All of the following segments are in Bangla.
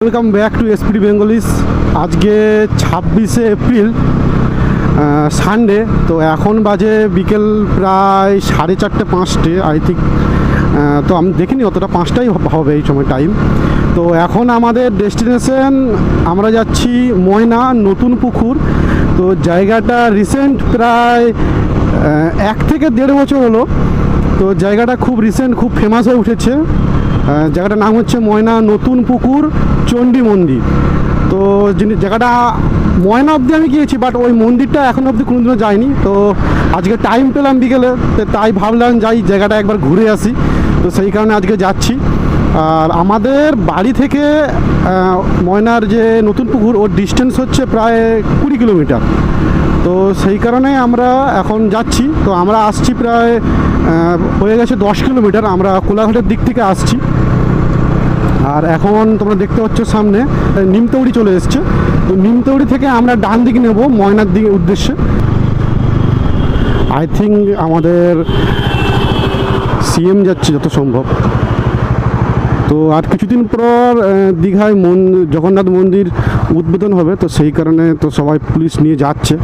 Welcome back to SPD Bengalis. আজকে 26শে এপ্রিল, সানডে। তো এখন বাজে বিকেল প্রায় 4:30-5টে আই থিঙ্ক। তো আমি দেখিনি, অতটা 5টাই হবে এই সময় টাইম। তো এখন আমাদের ডেস্টিনেশন, আমরা যাচ্ছি ময়না নতুন পুকুর। তো জায়গাটা রিসেন্ট প্রায় 1 থেকে 1.5 বছর হলো। তো জায়গাটা খুব রিসেন্ট, খুব ফেমাস হয়ে উঠেছে। জায়গাটার নাম হচ্ছে ময়না নতুন পুকুর চণ্ডী মন্দির। তো জায়গাটা ময়না অবধি আমি গিয়েছি, বাট ওই মন্দিরটা এখন অবধি কোনোদিনও যাইনি। তো আজকে টাইম পেলাম বিকেলে, তাই ভাবলাম যাই জায়গাটা একবার ঘুরে আসি। তো সেই কারণে আজকে যাচ্ছি। আর আমাদের বাড়ি থেকে ময়নার যে নতুন পুকুর, ওর ডিস্টেন্স হচ্ছে প্রায় 20 কিলোমিটার। তো সেই কারণে আমরা এখন যাচ্ছি। তো আমরা আসছি প্রায় হয়ে গেছে 10 কিলোমিটার। আমরা কোলাঘাটের দিক থেকে আসছি। আর এখন তোমরা দেখতে পাচ্ছ সামনে নিমতৌড়ি চলে এসছে। তো নিমতৌড়ি থেকে আমরা ডান দিকে নেব ময়নার দিকে উদ্দেশ্যে। আই থিঙ্ক আমাদের সিএম যাচ্ছে যত সম্ভব। তো আর কিছুদিন পর দীঘায় জগন্নাথ মন্দির উদ্বোধন হবে। তো সেই কারণে তো সবাই পুলিশ নিয়ে যাচ্ছে।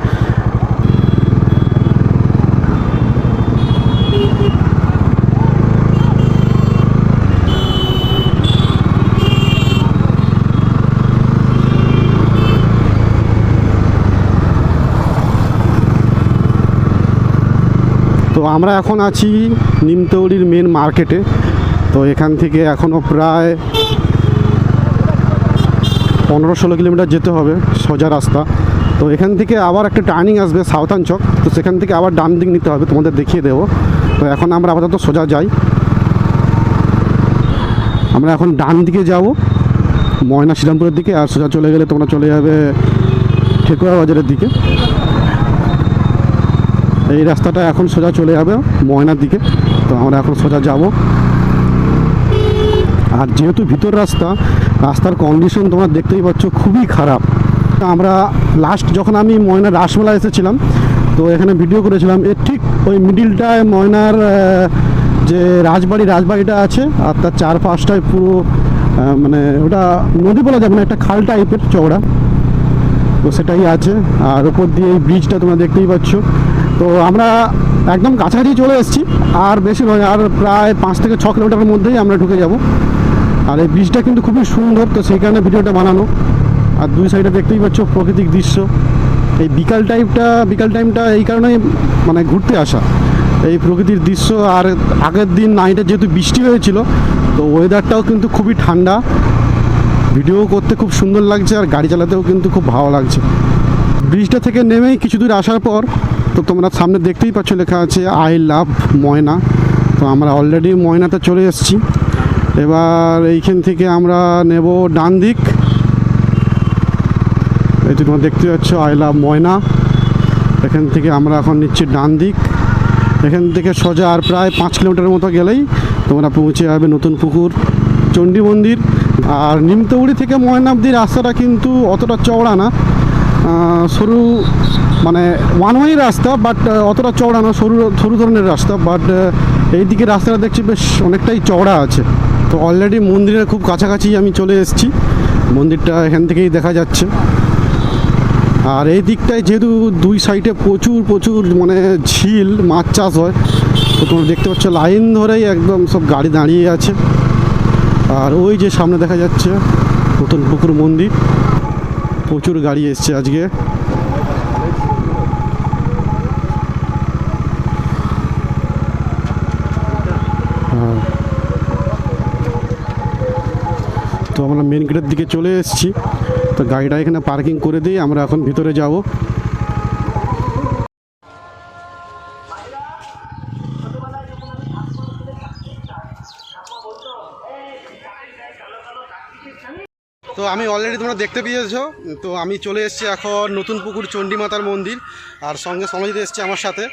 তো আমরা এখন আছি নিমতৌড়ির মেন মার্কেটে। তো এখান থেকে এখনও প্রায় 15-16 কিলোমিটার যেতে হবে সোজা রাস্তা। তো এখান থেকে আবার একটা টার্নিং আসবে সাউথান চক। তো সেখান থেকে আবার ডান দিক নিতে হবে, তোমাদের দেখিয়ে দেবো। তো এখন আমরা আপাতত সোজা যাই। আমরা এখন ডান দিকে যাব ময়না শ্রীরামপুরের দিকে, আর সোজা চলে গেলে তোমরা চলে যাবে ঠেকুয়া বাজারের দিকে। এই রাস্তাটা এখন সোজা চলে যাবে ময়নার দিকে। তো আমরা এখন সোজা যাব। আর যেহেতু ভিতর রাস্তার কন্ডিশন তোমরা দেখতেই পাচ্ছ খুবই খারাপ। আমরা লাস্ট যখন আমি ময়নার রাসমেলা এসেছিলাম, তো এখানে ভিডিও করেছিলাম। এর ঠিক ওই মিডিলটায় ময়নার যে রাজবাড়িটা আছে, আর তার চারপাশটায় পুরো মানে ওটা নদী বলা যাবে না, একটা খাল টাইপের চওড়া। তো সেটাই আছে। আর ওপর দিয়ে এই ব্রিজটা তোমরা দেখতেই পাচ্ছ। তো আমরা একদম কাছাকাছি চলে এসেছি, আর বেশি নয়, আর প্রায় 5 থেকে 6 কিলোমিটারের মধ্যেই আমরা ঢুকে যাব। আর এই ব্রিজটা কিন্তু খুবই সুন্দর, তো সেই কারণে ভিডিওটা বানানো। আর দুই সাইডে দেখতেই পাচ্ছ প্রাকৃতিক দৃশ্য। এই বিকাল টাইমটা এই কারণেই মানে ঘুরতে আসা, এই প্রকৃতির দৃশ্য। আর আগের দিন নাইটে যেহেতু বৃষ্টি হয়েছিল, তো ওয়েদারটাও কিন্তু খুবই ঠান্ডা। ভিডিও করতে খুব সুন্দর লাগছে, আর গাড়ি চালাতেও কিন্তু খুব ভালো লাগছে। ব্রিজটা থেকে নেমেই কিছু দূর আসার পর তো তোমরা সামনে দেখতেই পাচ্ছ লেখা আছে আই লাভ ময়না। তো আমরা অলরেডি ময়নাতে চলে এসেছি। এবার এইখান থেকে আমরা নেব ডান দিক। এই তোমরা দেখতে পাচ্ছ আই লাভ ময়না। এখান থেকে আমরা এখন নিচ্ছি ডান দিক। এখান থেকে সোজা আর প্রায় 5 কিলোমিটারের মতো গেলেই তোমরা পৌঁছে যাবে নতুন পুকুর চণ্ডী মন্দির। আর নিমতৌড়ি থেকে ময়না অবধি রাস্তাটা কিন্তু অতটা চওড়া না, সরু, মানে ওয়ান ওয়ে রাস্তা, বাট অতটা চওড়া না, সরু ধরনের রাস্তা। বাট এই দিকে রাস্তাটা দেখছি বেশ অনেকটাই চওড়া আছে। তো অলরেডি মন্দিরের খুব কাছাকাছি আমি চলে এসেছি। মন্দিরটা এখান থেকেই দেখা যাচ্ছে। আর এই দিকটায় যেহেতু দুই সাইডে প্রচুর মানে ঝিল, মাছ চাষ হয়। তো তোমরা দেখতে পাচ্ছ লাইন ধরেই একদম সব গাড়ি দাঁড়িয়ে আছে। আর ওই যে সামনে দেখা যাচ্ছে নতুন পুকুর মন্দির, প্রচুর গাড়ি এসছে আজকে। তো আমরা মেন গেটের দিকে চলে এসেছি। তো গাড়িটা এখানে পার্কিং করে দিয়ে আমরা এখন ভিতরে যাব। তো আমি অলরেডি তোমরা দেখতে পেয়েছো। তো আমি চলে এসেছি এখন নতুন পুকুর চণ্ডী মাতার মন্দির, আর সঙ্গে সমাজিত এসছে আমার সাথে।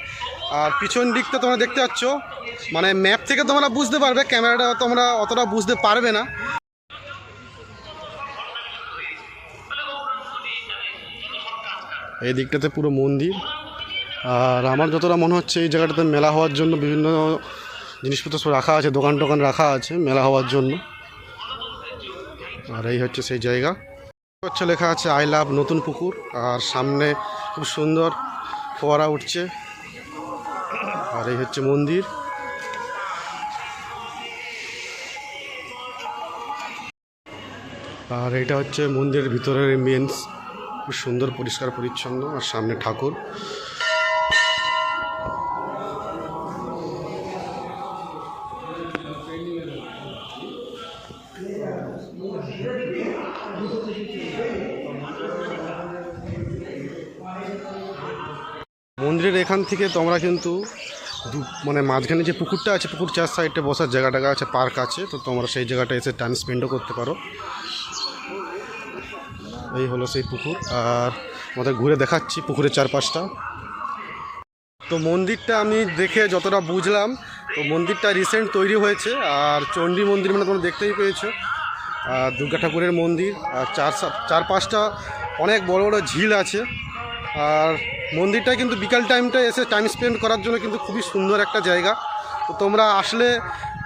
আর পিছন দিকটা তোমরা দেখতে পাচ্ছ, মানে ম্যাপ থেকে তোমরা বুঝতে পারবে, ক্যামেরাটা তোমরা অতটা বুঝতে পারবে না। এই দিকটাতে পুরো মন্দির। আর আমার যতটা মনে হচ্ছে এই জায়গাটাতে মেলা হওয়ার জন্য বিভিন্ন জিনিসপত্র সব রাখা আছে, দোকান টোকান রাখা আছে মেলা হওয়ার জন্য। আর এই হচ্ছে সেই জায়গা, হচ্ছে লেখা আছে আই লাভ নতুন পুকুর। আর সামনে খুব সুন্দর ফোয়ারা উঠছে। আর এই হচ্ছে মন্দির। আর এটা হচ্ছে মন্দিরের ভিতরের এমবিয়েন্স, খুব সুন্দর পরিষ্কার পরিচ্ছন্ন। আর সামনে ঠাকুর। মন্দিরের এখান থেকে তোমরা কিন্তু মানে মাঝখানে যে পুকুরটা আছে, পুকুর চার সাইডে বসার জায়গাটা আছে, পার্ক আছে, তো তোমরা সেই জায়গাটা এসে টাইম স্পেন্ডও করতে পারো। এই হলো সেই পুকুর। আর আমাদের ঘুরে দেখাচ্ছি পুকুরের চারপাশটা। তো মন্দিরটা আমি দেখে যতটা বুঝলাম, তো মন্দিরটা রিসেন্ট তৈরি হয়েছে। আর চণ্ডী মন্দির মানে তোমরা দেখতেই পেয়েছো, দুর্গা ঠাকুরের মন্দির। আর চারপাশটা অনেক বড় বড় ঝিল আছে। আর মন্দিরটা কিন্তু বিকাল টাইমটা এসে টাইম স্পেন্ড করার জন্য কিন্তু খুবই সুন্দর একটা জায়গা। তো তোমরা আসলে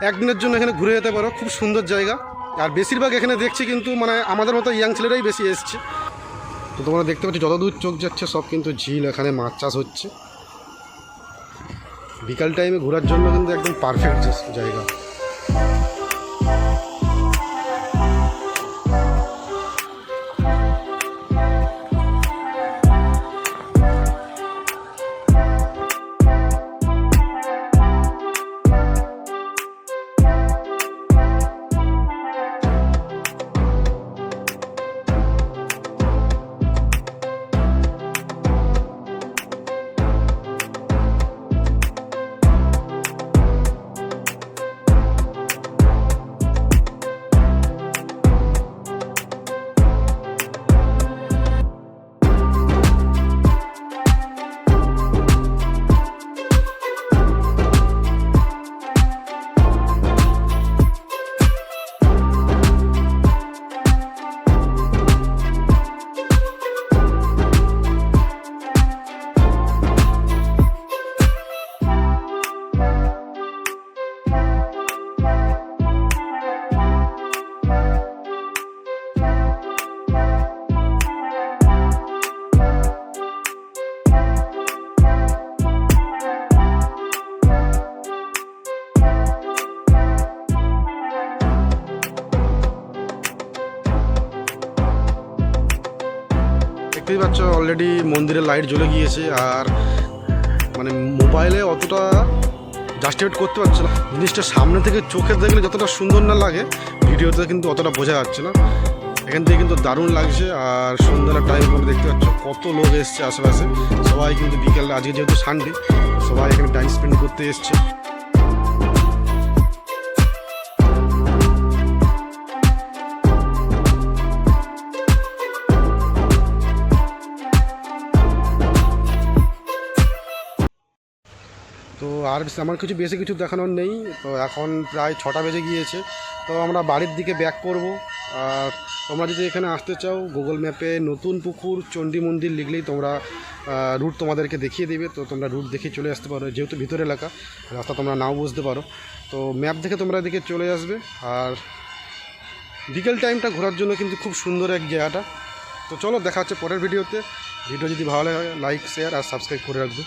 একদিনের জন্য এখানে ঘুরে যেতে পারো, খুব সুন্দর জায়গা। আর বেশিরভাগ এখানে দেখছি কিন্তু মানে আমাদের মতো ইয়াং ছেলেরাই বেশি এসছে। তো তোমরা দেখতে পাচ্ছ যত দূর চোখ যাচ্ছে সব কিন্তু ঝিল, এখানে মাছ চাষ হচ্ছে। বিকাল টাইমে ঘোরার জন্য কিন্তু একদম পারফেক্ট জায়গা। দেখতেই পাচ্ছ অলরেডি মন্দিরের লাইট জ্বলে গিয়েছে। আর মানে মোবাইলে অতটা জাস্টিফাইড করতে পারছে না, জিনিসটা সামনে থেকে চোখে দেখলে যতটা সুন্দর না লাগে ভিডিওতে কিন্তু অতটা বোঝা যাচ্ছে না। এখান থেকে কিন্তু দারুণ লাগছে। আর সন্ধ্যার টাইম তোমরা দেখতে পাচ্ছ কত লোক এসছে আশেপাশে, সবাই কিন্তু বিকেলে, আজকে যেহেতু সানডে সবাই এখানে টাইম স্পেন্ড করতে এসছে। তো আর আমার বেশি কিছু দেখানোর নেই। তো এখন প্রায় 6টা বেজে গিয়েছে, তো আমরা বাড়ির দিকে ব্যাক করব। আর তোমরা যদি এখানে আসতে চাও, গুগল ম্যাপে নতুন পুকুর চণ্ডী মন্দির লিখলেই তোমরা রুট তোমাদেরকে দেখিয়ে দেবে। তো তোমরা রুট দেখে চলে আসতে পারো, যেহেতু ভিতর এলাকা, রাস্তা তোমরা নাও বুঝতে পারো। তো ম্যাপ দেখে তোমরা এদিকে চলে আসবে। আর বিকেল টাইমটা ঘোরার জন্য কিন্তু খুব সুন্দর এক জায়গাটা। তো চলো দেখা হচ্ছে পরের ভিডিওতে। ভিডিও যদি ভালো লাগে লাইক, শেয়ার আর সাবস্ক্রাইব করে রাখবে।